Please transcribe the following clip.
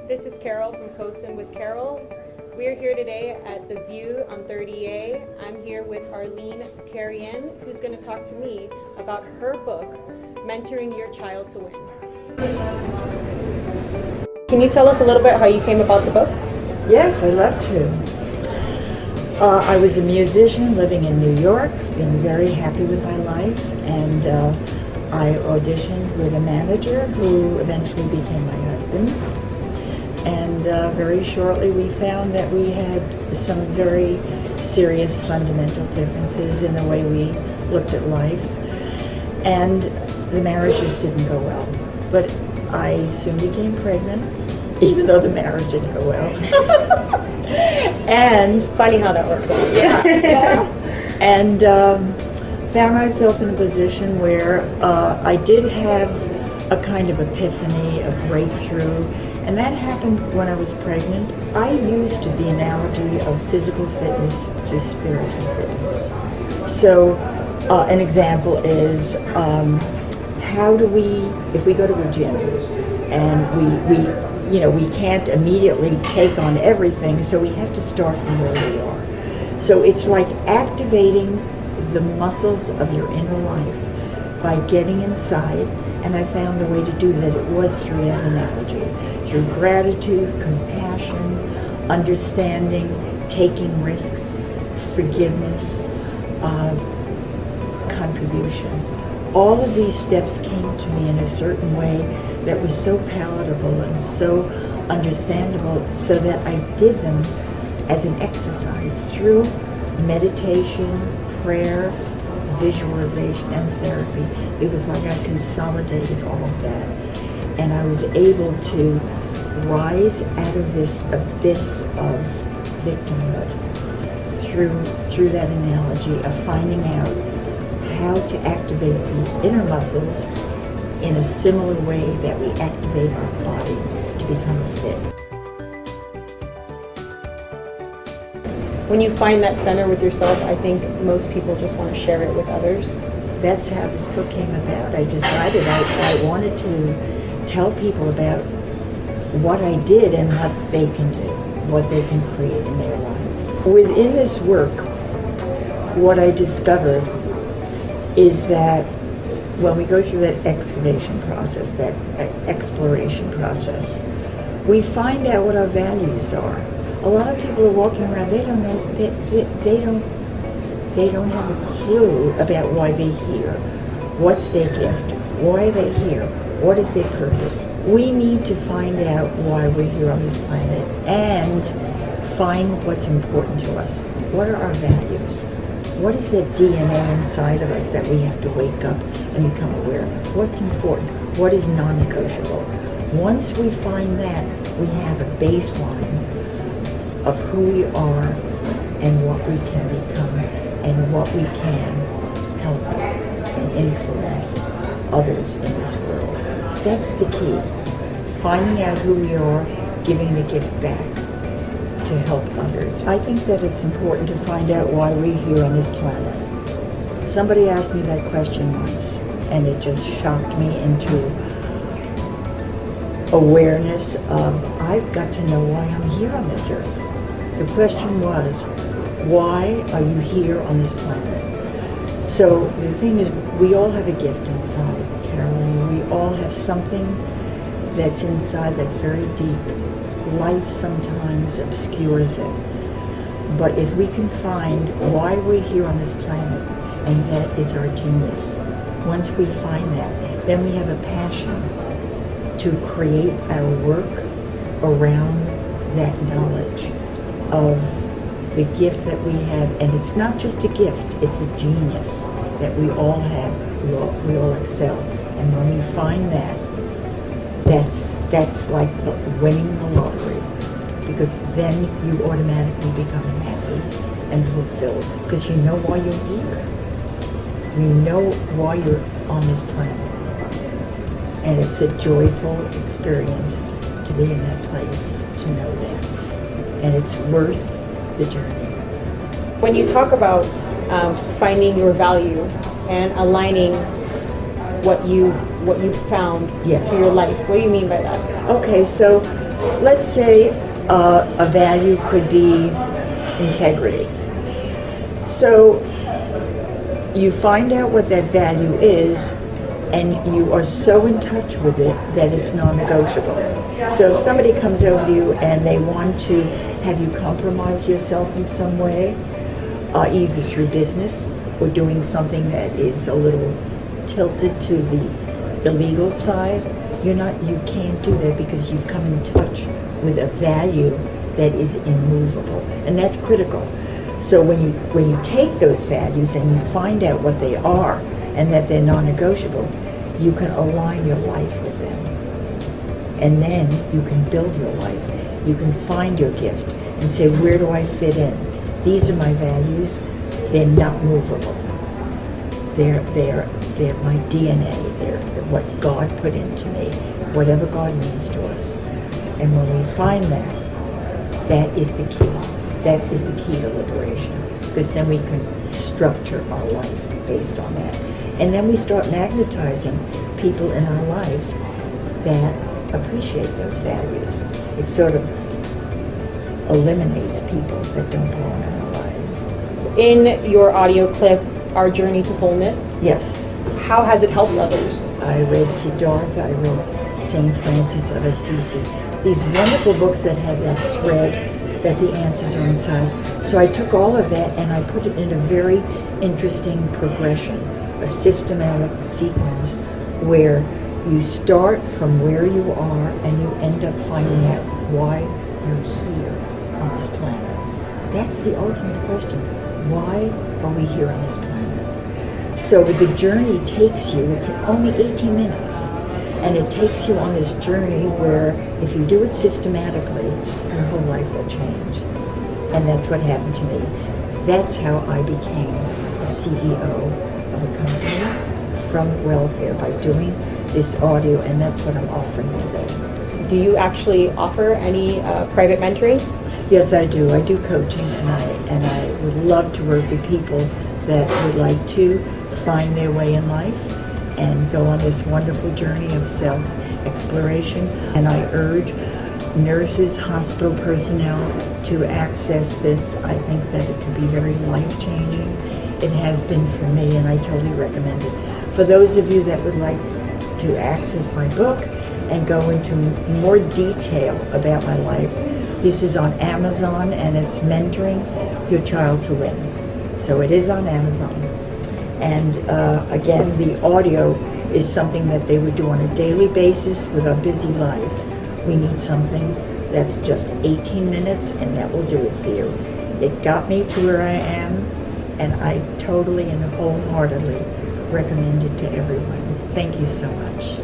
This is Carol from Coastin with Carol. We're here today at The View on 30A. I'm here with Arlene Karian, who's going to talk to me about her book, Mentoring Your Child to Win. Can you tell us a little bit how you came about the book? Yes, I'd love to. I was a musician living in New York, being very happy with my life, and I auditioned with a manager who eventually became my husband. And very shortly we found that we had some very serious fundamental differences in the way we looked at life. And the marriage just didn't go well. But I soon became pregnant, even though the marriage didn't go well. And funny how that works out. Yeah. And found myself in a position where I did have a kind of epiphany, a breakthrough. And that happened when I was pregnant. I used the analogy of physical fitness to spiritual fitness. So an example is, how do we, if we go to a gym and we can't immediately take on everything, so we have to start from where we are. So it's like activating the muscles of your inner life by getting inside, and I found the way to do that. It was through that analogy. Through gratitude, compassion, understanding, taking risks, forgiveness, contribution. All of these steps came to me in a certain way that was so palatable and so understandable, so that I did them as an exercise through meditation, prayer, visualization, and therapy. It was like I consolidated all of that, and I was able to rise out of this abyss of victimhood through that analogy of finding out how to activate the inner muscles in a similar way that we activate our body to become fit. When you find that center with yourself, I think most people just want to share it with others. That's how this book came about. I decided I wanted to tell people about what I did and what they can do, what they can create in their lives. Within this work, what I discovered is that when we go through that excavation process, that exploration process, we find out what our values are. A lot of people are walking around, they don't know, they don't have a clue about why they're here. What's their gift? Why are they here? What is their purpose? We need to find out why we're here on this planet and find what's important to us. What are our values? What is the DNA inside of us that we have to wake up and become aware of? What's important? What is non-negotiable? Once we find that, we have a baseline of who we are and what we can become and what we can help and influence others in this world. That's the key. Finding out who we are, giving the gift back to help others. I think that it's important to find out why we're here on this planet. Somebody asked me that question once, and it just shocked me into awareness of, I've got to know why I'm here on this earth. The question was, why are you here on this planet? So the thing is, we all have a gift inside, Caroline. We all have something that's inside that's very deep. Life sometimes obscures it. But if we can find why we're here on this planet, and that is our genius, once we find that, then we have a passion to create our work around that knowledge of the gift that we have. And it's not just a gift, it's a genius that we all have, we all excel. And when we find that, that's like winning the lottery, because then you automatically become happy and fulfilled, because you know why you're here. You know why you're on this planet. And it's a joyful experience to be in that place, to know that. And it's worth the journey. When you talk about finding your value and aligning what you found Yes. to your life, what do you mean by that? Okay, so Let's say a value could be integrity. So you find out what that value is, and you are so in touch with it that it's non-negotiable. So if somebody comes over to you and they want to have you compromise yourself in some way, either through business or doing something that is a little tilted to the illegal side, you can't do that because you've come in touch with a value that is immovable, and that's critical. So when you take those values and you find out what they are and that they're non-negotiable, you can align your life with them. And then you can build your life. You can find your gift and say, where do I fit in? These are my values. They're not movable. They're my DNA. They're what God put into me, whatever God means to us. And when we find that, that is the key. That is the key to liberation, because then we can structure our life based on that. And then we start magnetizing people in our lives that appreciate those values. It sort of eliminates people that don't belong in our lives. In your audio clip, Our Journey to Wholeness, Yes. how has it helped others? I read Siddhartha, I read St. Francis of Assisi. These wonderful books that have that thread, that the answers are inside. So I took all of that and I put it in a very interesting progression, a systematic sequence where you start from where you are and you end up finding out why you're here on this planet. That's the ultimate question. Why are we here on this planet? So the journey takes you, it's only 18 minutes, and it takes you on this journey where if you do it systematically, your whole life will change. And that's what happened to me. That's how I became a CEO of a company from welfare, by doing this audio, and that's what I'm offering today. Do you actually offer any private mentoring? Yes, I do. I do coaching, and I would love to work with people that would like to find their way in life and go on this wonderful journey of self-exploration. And I urge nurses, hospital personnel to access this. I think that it can be very life-changing. It has been for me, and I totally recommend it. For those of you that would like to access my book and go into more detail about my life, this is on Amazon, and it's Mentoring Your Child to Win. So it is on Amazon. And again, the audio is something that they would do on a daily basis with our busy lives. We need something that's just 18 minutes, and that will do it for you. It got me to where I am, and I totally and wholeheartedly recommend it to everyone. Thank you so much.